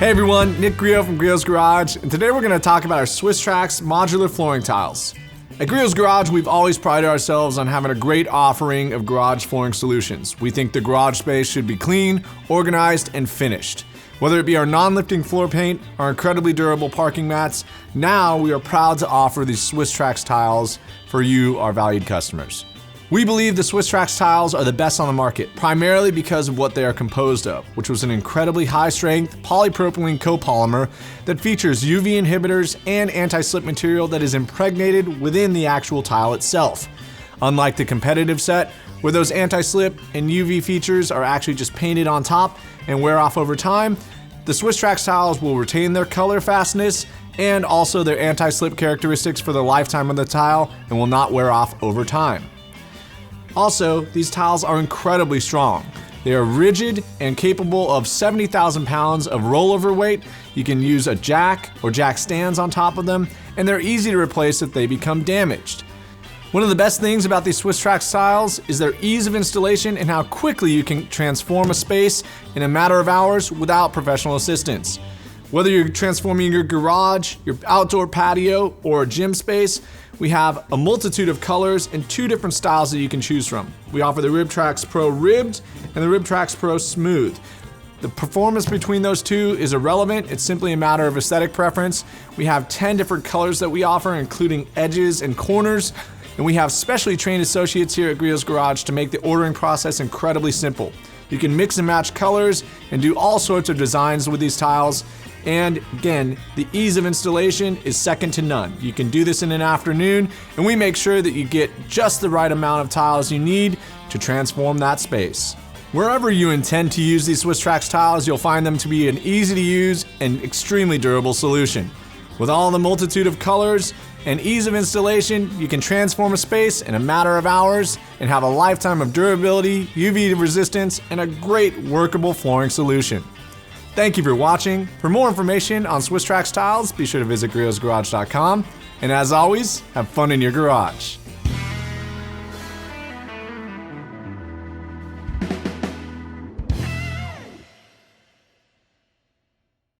Hey everyone, Nick Griot from Griot's Garage, and today we're going to talk about our Swisstrax modular flooring tiles. At Griot's Garage, we've always prided ourselves on having a great offering of garage flooring solutions. We think the garage space should be clean, organized, and finished. Whether it be our non-lifting floor paint, our incredibly durable parking mats, now we are proud to offer these Swisstrax tiles for you, our valued customers. We believe the Swisstrax tiles are the best on the market, primarily because of what they are composed of, which was an incredibly high-strength polypropylene copolymer that features UV inhibitors and anti-slip material that is impregnated within the actual tile itself. Unlike the competitive set, where those anti-slip and UV features are actually just painted on top and wear off over time, the Swisstrax tiles will retain their color fastness and also their anti-slip characteristics for the lifetime of the tile and will not wear off over time. Also, these tiles are incredibly strong. They are rigid and capable of 70,000 pounds of rollover weight. You can use a jack or jack stands on top of them, and they're easy to replace if they become damaged. One of the best things about these Swisstrax tiles is their ease of installation and how quickly you can transform a space in a matter of hours without professional assistance. Whether you're transforming your garage, your outdoor patio, or a gym space, we have a multitude of colors and 2 different styles that you can choose from. We offer the RibTrax Pro Ribbed and the RibTrax Pro Smooth. The performance between those two is irrelevant, it's simply a matter of aesthetic preference. We have 10 different colors that we offer, including edges and corners, and we have specially trained associates here at Griot's Garage to make the ordering process incredibly simple. You can mix and match colors and do all sorts of designs with these tiles. And again, the ease of installation is second to none. You can do this in an afternoon, and we make sure that you get just the right amount of tiles you need to transform that space. Wherever you intend to use these Swisstrax tiles, you'll find them to be an easy to use and extremely durable solution. With all the multitude of colors and ease of installation, you can transform a space in a matter of hours and have a lifetime of durability, UV resistance, and a great workable flooring solution. Thank you for watching. For more information on Swisstrax tiles, be sure to visit griotsgarage.com. And as always, have fun in your garage.